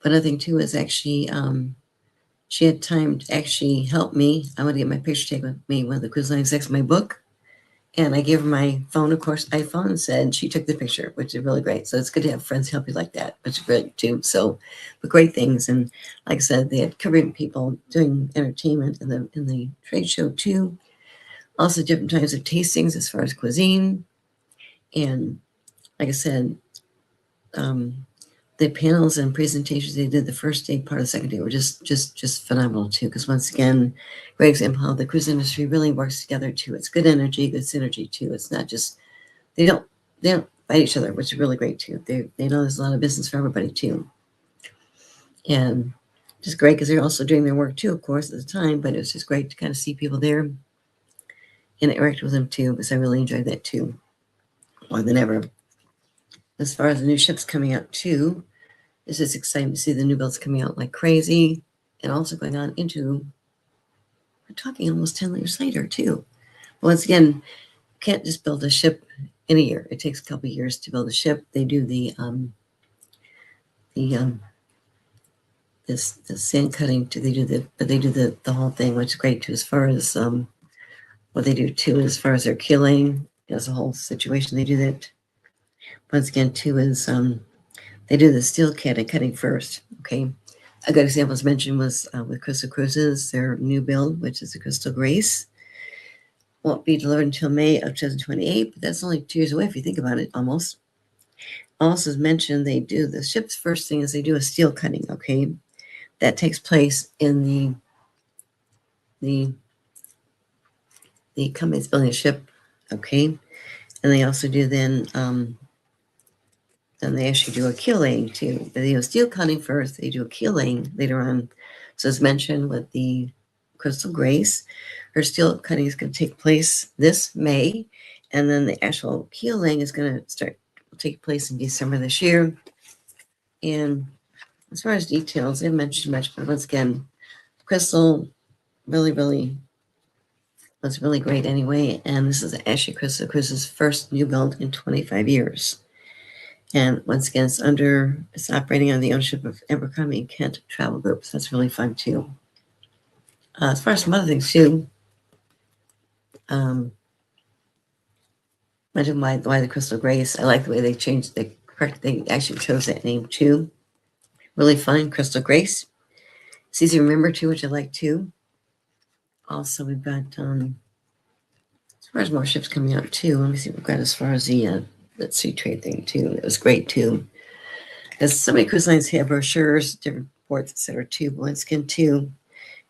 But another thing too is actually she had time to actually help me. I want to get my picture taken with me, one of the cruise line execs, my book. And I gave her my phone, of course, iPhone, and said she took the picture, which is really great. So it's good to have friends help you like that, which is great too. So, but great things. And like I said, they had Caribbean people doing entertainment in the trade show too. Also different types of tastings as far as cuisine. And like I said, the panels and presentations they did the first day, part of the second day were just phenomenal too. Because once again, great example how the cruise industry really works together too. It's good energy, good synergy too. It's not just they don't fight each other, which is really great too. They know there's a lot of business for everybody too, and just great because they're also doing their work too, of course, at the time. But it was just great to kind of see people there and interact with them too, because I really enjoyed that too, more than ever. As far as the new ships coming out too, it's just exciting to see the new builds coming out like crazy, and also going on into, we're talking almost 10 years later too. Once again, you can't just build a ship in a year. It takes a couple of years to build a ship. They do the sand cutting. They do the whole thing, which is great too. As far as what they do too, as far as their killing, as a whole situation, they do that. Once again, too, is they do the steel cutting first. Okay, a good example was mentioned was with Crystal Cruises, their new build, which is the Crystal Grace, won't be delivered until May of 2028, but that's only 2 years away if you think about it, almost. Also, as mentioned, they do the ship's first thing is they do a steel cutting. Okay, that takes place in the company that's building a ship. Okay, and they also do then they actually do a keel laying too. They do a steel cutting first. They do a keel laying later on. So as mentioned with the Crystal Grace, her steel cutting is going to take place this May, and then the actual keel laying is going to take place in December this year. And as far as details, I didn't mention much, but once again, Crystal really was really great anyway. And this is actually Crystal Cruises' first new build in 25 years. And once again, it's operating under the ownership of Abercrombie & Kent Travel Group. So that's really fun too. As far as some other things too, mentioned why the Crystal Grace. I like the way they changed they actually chose that name too. Really fun, Crystal Grace. It's easy to remember too, which I like too. Also, we've got as far as more ships coming out too. Let me see what we've got as far as the let's see trade thing too. It was great too. Because so many cruise lines have brochures, different ports, etc. too. But once again, too,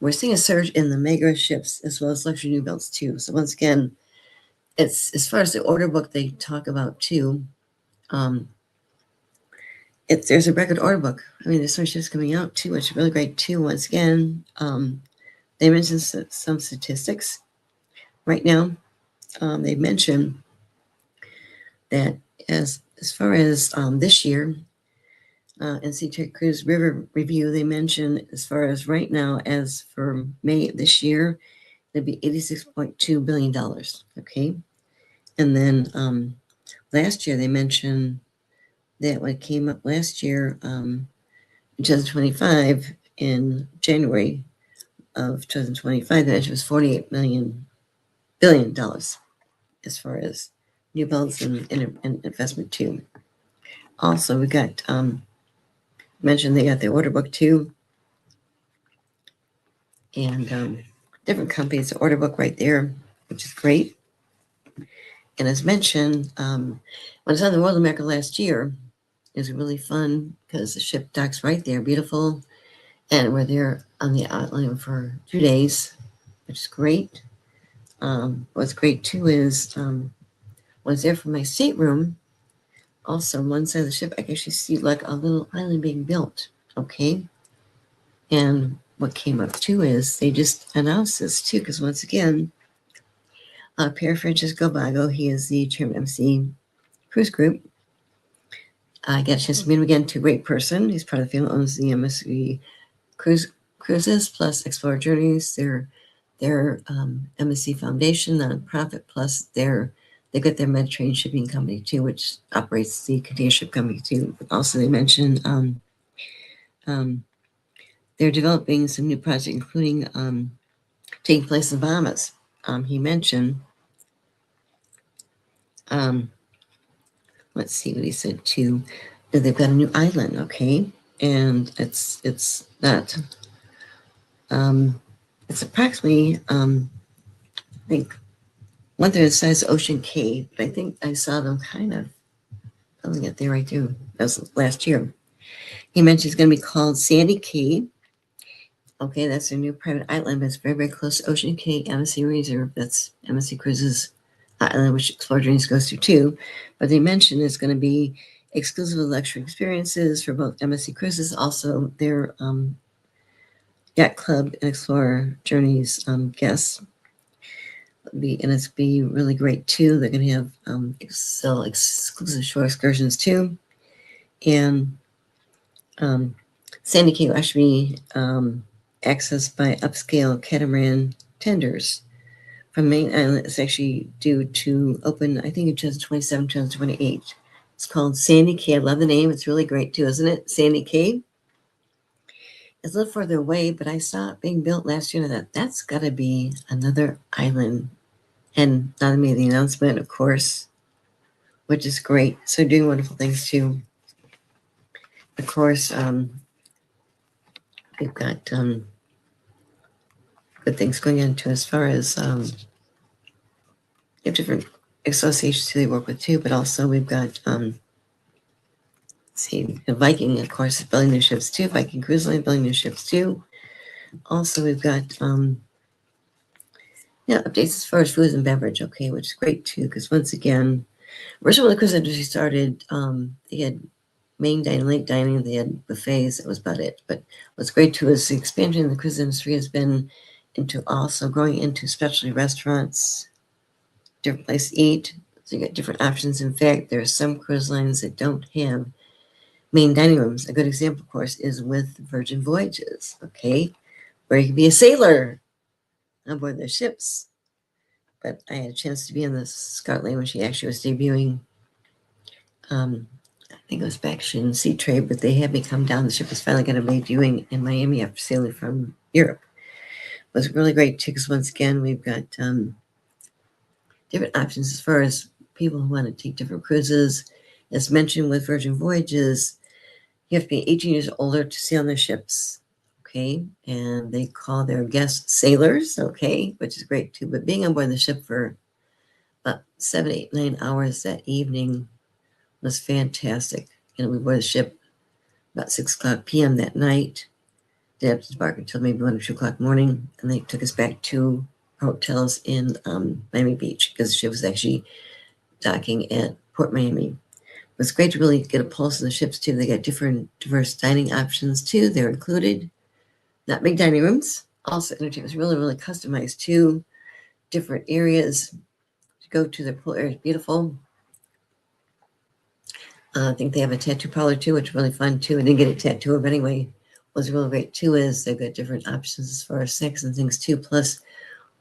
we're seeing a surge in the mega ships as well as luxury new builds too. So once again, it's as far as the order book they talk about too. There's a record order book. I mean, there's some ships coming out too, which is really great too. Once again, they mentioned some statistics right now. They mentioned that as far as this year, NC Tech Cruise River Review, they mentioned as far as right now, as for May this year, it'd be $86.2 billion. Okay. And then last year, they mentioned that what came up last year, in 2025, in January of 2025, that was $48 billion as far as new builds and investment too. Also, we got mentioned they got the order book too, and different companies, the order book right there, which is great. And as mentioned, when I was on the World of America last year, it was really fun because the ship docks right there, beautiful, and we're there on the island for 2 days, which is great. What's great too is when I was there for my stateroom, also on one side of the ship, I can actually see like a little island being built. Okay. And what came up too is they just announced this too, because once again, Pierre Francisco Bago, he is the chairman of MC Cruise Group. I got a chance to meet him again, too. Great person. He's part of the family that owns the MSC Cruises plus Explorer Journeys. Their MSC Foundation nonprofit, plus they got their Mediterranean shipping company too, which operates the container ship company too. But also, they mentioned they're developing some new projects, including taking place in Bahamas. He mentioned, let's see what he said too, that they've got a new island, okay, and it's not, it's approximately, I think, 1/3 the size of Ocean Cay, but I think I saw them kind of building it there right too. That was last year. He mentioned it's going to be called Sandy Cay. Okay, that's their new private island, but it's very, very close to Ocean Cay MSC Reserve. That's MSC Cruises island, which Explorer Journeys goes to too. But they mentioned it's going to be exclusive luxury experiences for both MSC Cruises, also their Yacht Club and Explorer Journeys guests. And it's be really great too. They're going to have sell exclusive shore excursions too. And Sandy Cay will actually be accessed by upscale catamaran tenders from main island. It's actually due to open, I think, in 2027, 2028. It's called Sandy Cay. I love the name. It's really great too, isn't it? Sandy Cay. It's a little further away, but I saw it being built last year, and I thought that's got to be another island And Donna made the announcement, of course, which is great. So doing wonderful things too. Of course, we've got good things going on too, as far as we have different associations who they work with too, but also we've got see, the Viking, of course, is building new ships too. Viking Cruise Line building new ships too. Also, we've got updates as far as foods and beverage, okay, which is great too, because once again, originally when the cruise industry started, they had main dining, late dining, they had buffets, that was about it. But what's great too is the expansion of the cruise industry has been into also growing into specialty restaurants, different place to eat. So you get different options. In fact, there are some cruise lines that don't have main dining rooms. A good example, of course, is with Virgin Voyages, okay, where you can be a sailor on board their ships. But I had a chance to be in the Scotland when she actually was debuting. I think it was back in Sea Trade, but they had me come down. The ship was finally going to be debuting in Miami after sailing from Europe. It was really great too, because once again, we've got different options as far as people who want to take different cruises. As mentioned with Virgin Voyages, you have to be 18 years older to sail on their ships, okay? And they call their guests sailors, okay, which is great too. But being on board the ship for about 7, 8, 9 hours that evening was fantastic. And we boarded the ship about 6:00 p.m. that night. Didn't have to embark until maybe 1 or 2 o'clock morning, and they took us back to hotels in Miami Beach because the ship was actually docking at Port Miami. It was great to really get a pulse on the ships too. They got different diverse dining options too. They're included. Not big dining rooms. Also, entertainment was really, really customized too. Different areas to go to. Their pool area is beautiful. I think they have a tattoo parlor too, which is really fun too. I didn't get a tattoo, but anyway, what's really great too is they've got different options as far as sex and things too. Plus,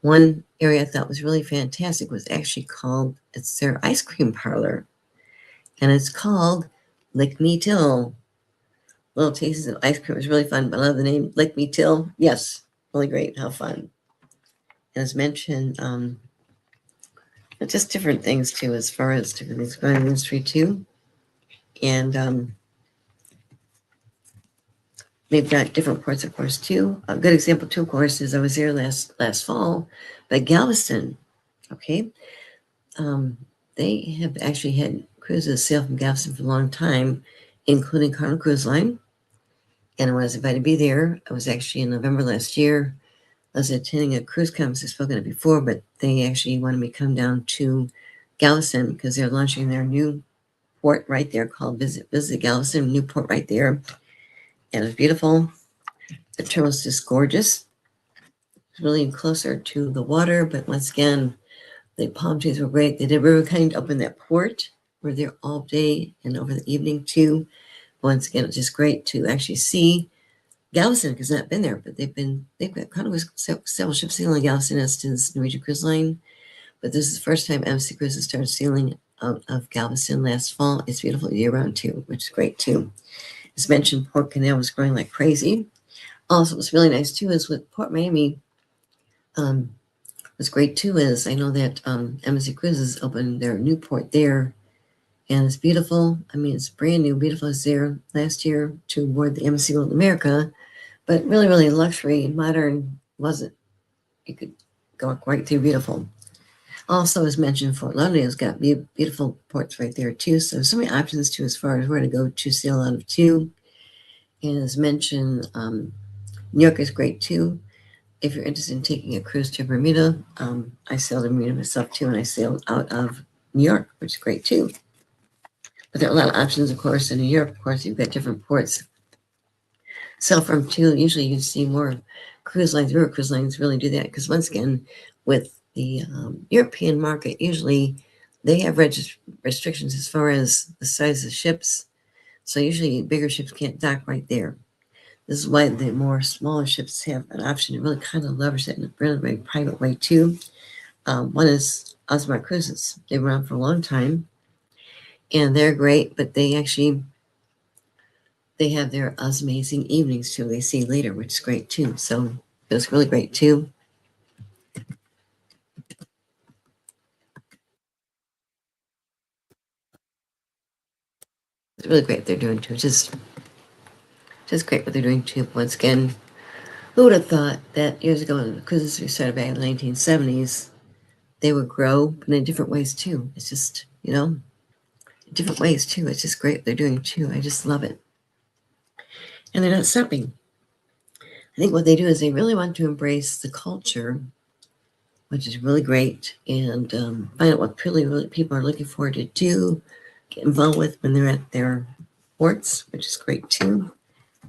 one area I thought was really fantastic was actually called, it's their ice cream parlor, and it's called Lick Me Till. Little tastes of ice cream was really fun, but I love the name Lick Me Till. Yes, really great. How fun. And as mentioned, just different things too, as far as different things going on in the industry too. And they've got different ports, of course, too. A good example, too, of course, is I was there last fall, but Galveston, okay? They have actually had cruises sail from Galveston for a long time, including Carnival Cruise Line. And I was invited to be there. I was actually in November last year. I was attending a cruise conference I've spoken of before, but they actually wanted me to come down to Galveston because they're launching their new port right there called Visit Galveston, new port right there. And it was beautiful. The terminal's just gorgeous. It's really closer to the water, but once again, the palm trees were great. They did river cutting up in that port. We're there all day and over the evening too. Once again, it's just great to actually see Galveston because I've not been there, but they've got kind of several ships sailing Galveston as to this Norwegian Cruise Line. But this is the first time MC Cruises started sailing out of Galveston last fall. It's beautiful year round too, which is great too. As mentioned, Port Canal was growing like crazy. Also, what's really nice too is with Port Miami. What's great too is I know that MSC Cruises opened their new port there, and it's beautiful. I mean, it's brand new, beautiful. I was there last year to board the MSC World America, but really, really luxury, modern wasn't. You could go right through, beautiful. Also, as mentioned, Fort Lauderdale's got beautiful ports right there too. So many options too as far as where to go to sail out of too. And as mentioned, New York is great too. If you're interested in taking a cruise to Bermuda, I sailed in Bermuda myself too, and I sailed out of New York, which is great too. But there are a lot of options, of course, in New York. Of course, you've got different ports. Sail from too. Usually, you see more cruise lines. River cruise lines really do that because once again, with the European market, usually they have restrictions as far as the size of ships. So usually, bigger ships can't dock right there. This is why the more smaller ships have an option to really kind of leverage that in a really, really private way too. One is Osmar Cruises. They've been around for a long time, and they're great. But they have their amazing evenings too. They see later, which is great too. So it's really great too. It's really great what they're doing too. Just great what they're doing too. Once again, who would have thought that years ago when cruises we started back in the 1970s, they would grow, but in different ways too. It's just, different ways too. It's just great what they're doing too. I just love it. And they're not stopping. I think what they do is they really want to embrace the culture, which is really great, and find out what really people are looking forward to do, get involved with when they're at their ports, which is great too.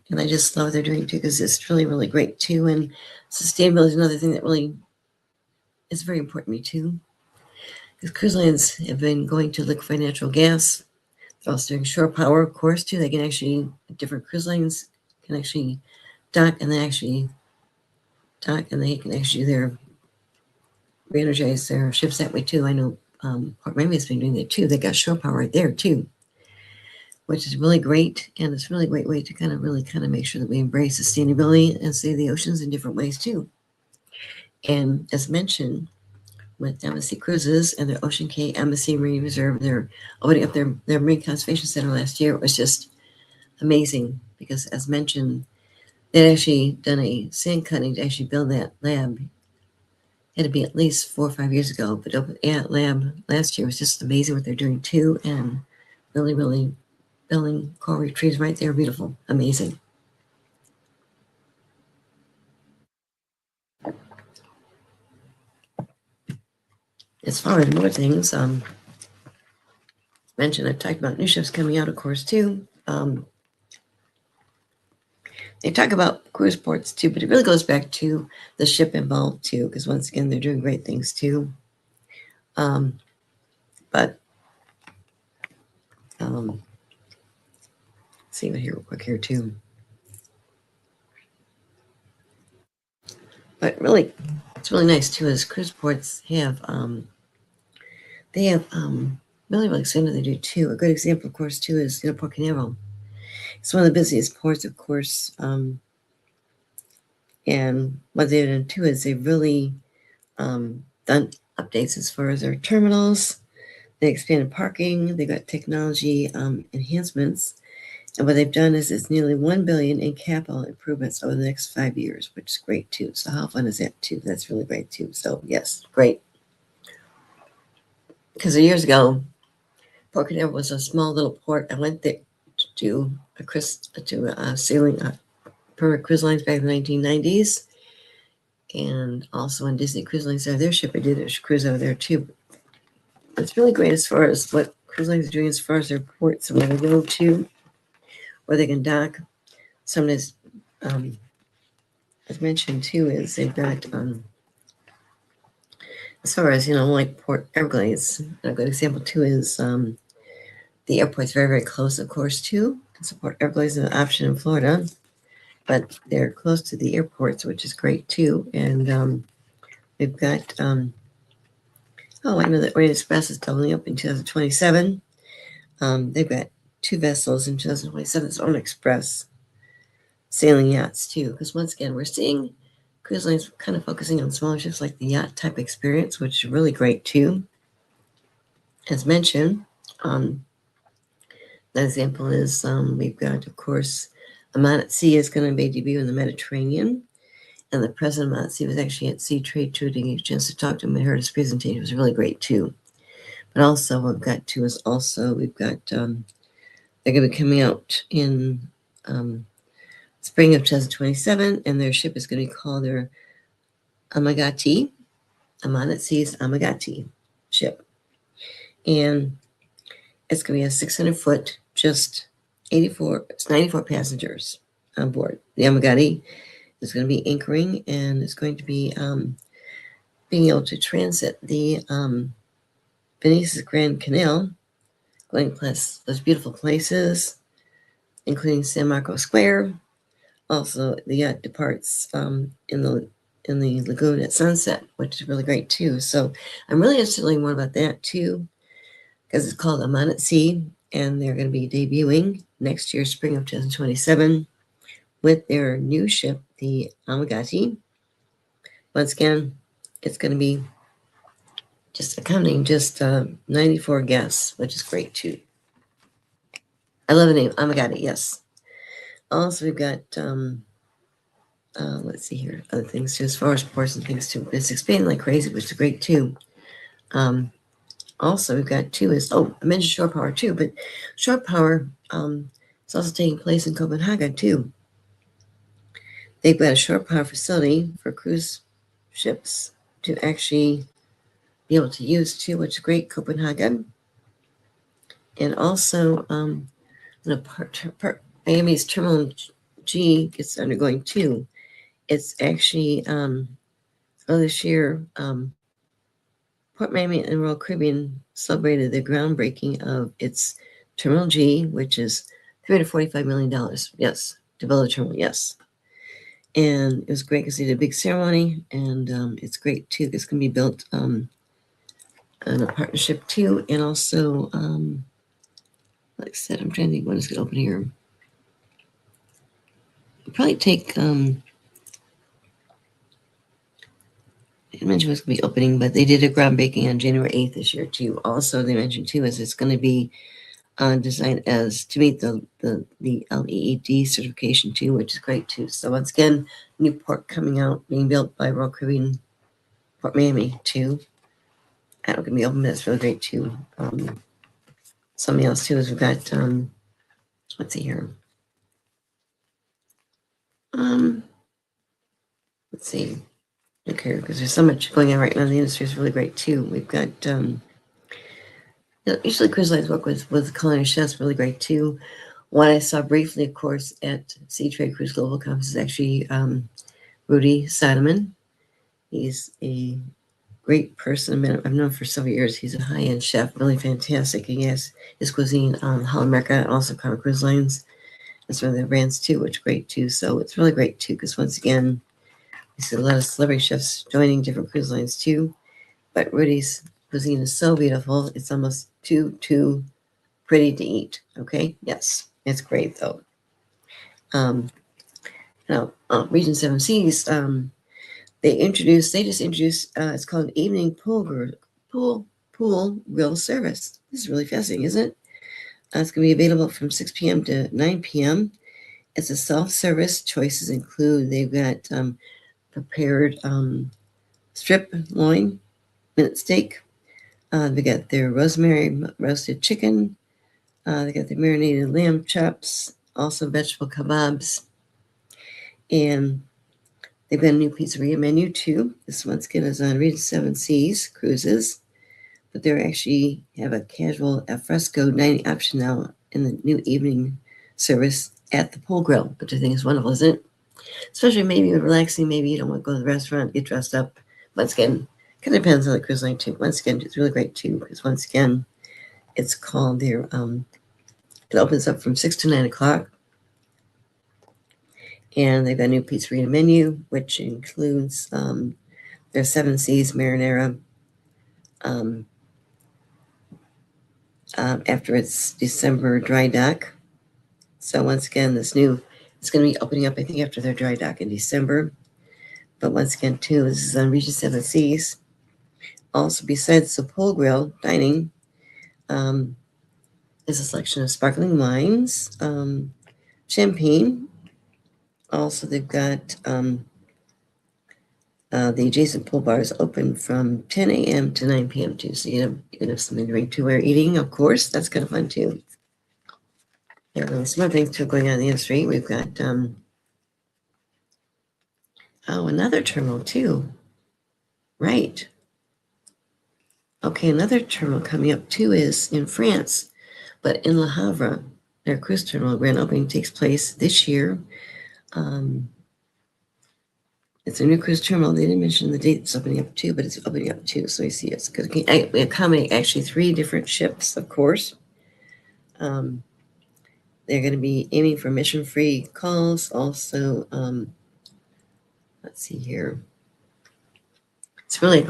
And I just love what they're doing too, because it's really great too. And sustainability is another thing that really is very important to me too. Because cruise lines have been going to look for natural gas. They're also doing shore power, of course, too. They can actually, different cruise lines can actually dock and they can actually re-energize their ships that way too. I know Port Miami has been doing that too. They got shore power right there too, which is really great. And it's a really great way to kind of make sure that we embrace sustainability and save the oceans in different ways too. And as mentioned, with Embassy Cruises and their Ocean Cay Embassy Marine Reserve, they're opening up their Marine Conservation Center last year. It was just amazing because, as mentioned, they'd actually done a sand cutting to actually build that lab. It had to be at least 4 or 5 years ago, but at lab last year was just amazing what they're doing too, and really building coral reef trees right there. Beautiful, amazing. As far as more things, mentioned, I've talked about new ships coming out, of course, too. They talk about cruise ports too, but it really goes back to the ship involved too, because once again, they're doing great things too. But see what here real quick here too. But really, it's really nice too. Is cruise ports have really exciting they do too. A good example, of course, too is Port Canaveral. It's one of the busiest ports, of course. And what they've done too is they've really done updates as far as their terminals. They expanded parking. They got technology enhancements. And what they've done is it's nearly $1 billion in capital improvements over the next 5 years, which is great too. So how fun is that too? That's really great too. So yes, great. Because years ago, Port Canaveral was a small little port. I went there to do sailing permit cruise lines back in the 1990s, and also when Disney Cruise Lines had their ship, I did a cruise over there too. It's really great as far as what cruise lines are doing as far as their ports and where they go to, where they can dock. Sometimes, as mentioned too, is they've got as far as like Port Everglades. A good example too is the airport's very close, of course, too. So Port Everglades is an option in Florida, but they're close to the airports, which is great too. And they've got I know that Orient Express is doubling up in 2027. They've got 2 vessels in 2027. It's Orient Express sailing yachts too, because once again, we're seeing cruise lines kind of focusing on smaller ships like the yacht type experience, which is really great too. As mentioned, an example is we've got, of course, Aman at Sea is going to be debut in the Mediterranean. And the president of Aman at Sea was actually at Sea Trade Tour, didn't get a chance to talk to him and heard his presentation. It was really great too. But also what we've got too is we've got they're going to be coming out in spring of 2027, and their ship is going to be called their Amagati, Aman at Sea's Amagati ship. And it's going to be a 600-foot, just 94 passengers on board. The Amagati is going to be anchoring, and it's going to be being able to transit the Venice Grand Canal, going past those beautiful places, including San Marco Square. Also, the yacht departs in the lagoon at sunset, which is really great too. So I'm really interested to learn more about that too, because it's called Aman at Sea, and they're going to be debuting next year, spring of 2027, with their new ship, the Amagati. Once again, it's going to be just accommodating 94 guests, which is great too. I love the name. Amagata, yes. Also, we've got, let's see here, other things too, as far as ports and things too. It's expanding like crazy, which is great too. Also, we've got two is, I mentioned shore power too, but shore power is also taking place in Copenhagen too. They've got a shore power facility for cruise ships to actually be able to use too, which is great, Copenhagen. And also, Miami's Terminal G is undergoing too. It's actually this year, Port Miami and Royal Caribbean celebrated the groundbreaking of its Terminal G, which is $345 million. Yes, to build a terminal. Yes. And it was great because they did a big ceremony, and it's great too. It's going to be built in a partnership too, and also, like I said, I'm trying to think when it's going to open here. It'll probably take. I mentioned it's going to be opening, but they did a groundbreaking on January 8th this year too. Also, they mentioned too is it's going to be designed as to meet the LEED certification too, which is great too. So once again, new port coming out, being built by Royal Caribbean Port Miami too. That's going to be open. That's really great too. Something else too is we've got let's see here. Let's see. Okay, because there's so much going on right now. The industry is really great too. We've got usually cruise lines work with culinary chefs, really great too. One I saw briefly, of course, at Sea Trade Cruise Global Conference is actually Rudy Sadaman. He's a great person. I've known for several years. He's a high-end chef, really fantastic. He has his cuisine on Holland America and also Carnival Cruise Lines. That's one of their brands too, which is great too. So it's really great too, because once again, we see a lot of celebrity chefs joining different cruise lines too. But Rudy's cuisine is so beautiful. It's almost too pretty to eat. Okay. Yes. It's great though. Now, Region 7 Seas, they just introduced, it's called Evening Pool Grill Service. This is really fascinating, isn't it? It's going to be available from 6 p.m. to 9 p.m. It's a self-service. Choices include they've got prepared strip loin, minute steak. They got their rosemary roasted chicken. They got the marinated lamb chops, also vegetable kebabs. And they've got a new pizzeria menu too. This once again is on Region 7 Seas Cruises. But they actually have a casual alfresco dining option now in the new evening service at the pool grill, which I think is wonderful, isn't it? Especially maybe you're relaxing, maybe you don't want to go to the restaurant, get dressed up. Once again, kind of depends on the cruise line too. Once again, it's really great too, because once again, it's called their, it opens up from 6 to 9 o'clock. And they've got a new pizzeria menu, which includes their Seven Seas marinara. After its December dry dock. So once again, it's going to be opening up, I think, after their dry dock in December. But once again, too, this is on Region 7 Seas. Also, besides the pool grill dining, is a selection of sparkling wines, champagne. Also, they've got the adjacent pool bars open from 10 a.m. to 9 p.m. too. So you can have something to drink too while eating, of course. That's kind of fun too. And some other things too going on in the industry. We've got another terminal too. Right. Okay, another terminal coming up too is in France, but in Le Havre, their cruise terminal grand opening takes place this year. It's a new cruise terminal. They didn't mention the date it's opening up too, but it's opening up too. So you see, it's going to accommodate actually 3 different ships, of course. They're going to be aiming for mission-free calls. Also, let's see here. It's really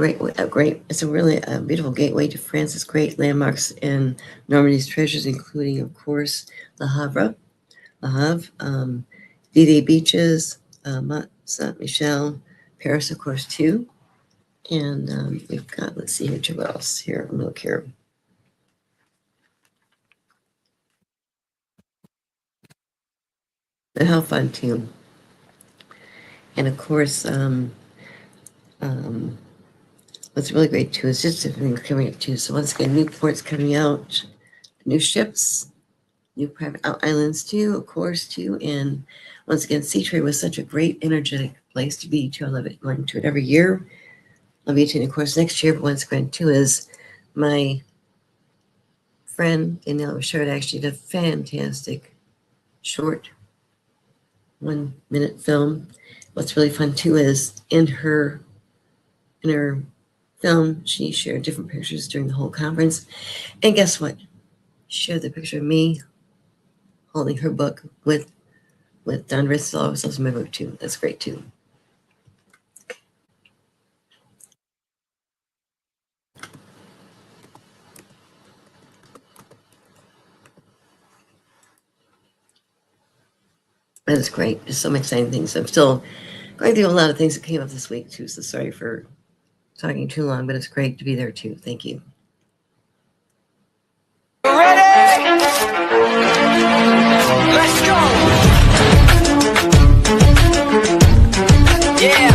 it's a really beautiful gateway to France's great landmarks and Normandy's treasures, including, of course, Le Havre, Vive Beaches, Mont Saint Michel, Paris, of course, too. And we've got, let's see here, what else here? Look here. But how fun too. And of course, what's really great too is just everything coming up too. So once again, new ports coming out, new ships, new private islands too, of course too. And once again, Seatrade was such a great, energetic place to be too. I love it, going to it every year. I'll be attending, of course, next year. But once again, too, is my friend Danielle Richard actually did a fantastic short 1-minute film. What's really fun too is in her film, she shared different pictures during the whole conference. And guess what? She shared the picture of me holding her book with Don Ritzel. It was my book too. That's great too. That is great. There's some exciting things. I'm still going through a lot of things that came up this week too. So sorry for talking too long, but it's great to be there too. Thank you. Ready? Let's go. Yeah.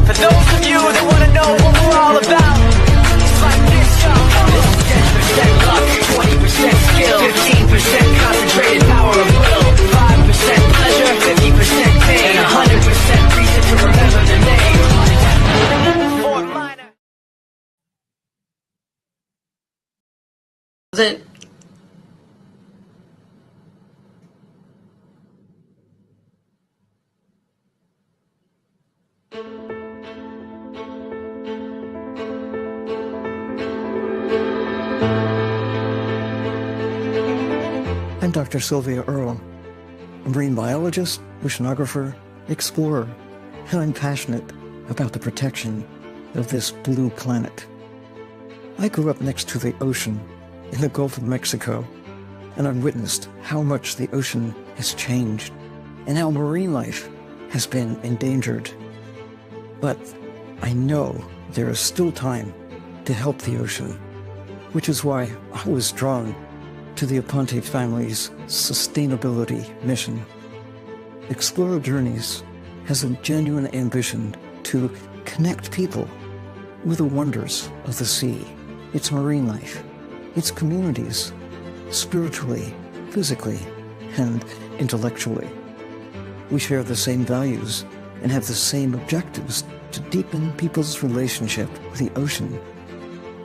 For those of you that want to know what we're all about, it's like this, y'all. 10% luck, 20% skill, 15% concentrated power of will, 5% pleasure, 50% pain, and 100% reason to remember the name. Fort Minor. Was it? I'm Dr. Sylvia Earle, a marine biologist, oceanographer, explorer, and I'm passionate about the protection of this blue planet. I grew up next to the ocean in the Gulf of Mexico, and I've witnessed how much the ocean has changed and how marine life has been endangered. But I know there is still time to help the ocean, which is why I was drawn to the Aponte family's sustainability mission. Explorer Journeys has a genuine ambition to connect people with the wonders of the sea, its marine life, its communities, spiritually, physically, and intellectually. We share the same values and have the same objectives to deepen people's relationship with the ocean,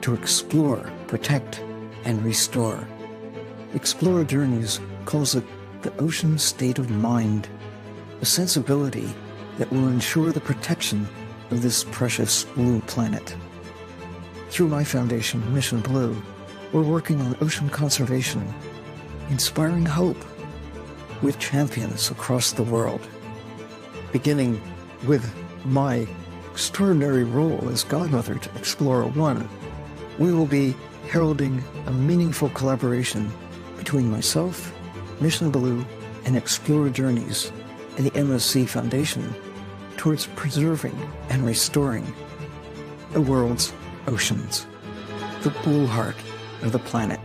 to explore, protect, and restore. Explorer Journeys calls it the ocean state of mind, a sensibility that will ensure the protection of this precious blue planet. Through my foundation, Mission Blue, we're working on ocean conservation, inspiring hope with champions across the world. Beginning with my extraordinary role as godmother to Explorer One, we will be heralding a meaningful collaboration between myself, Mission Blue, and Explorer Journeys and the MSC Foundation towards preserving and restoring the world's oceans, the blue heart of the planet.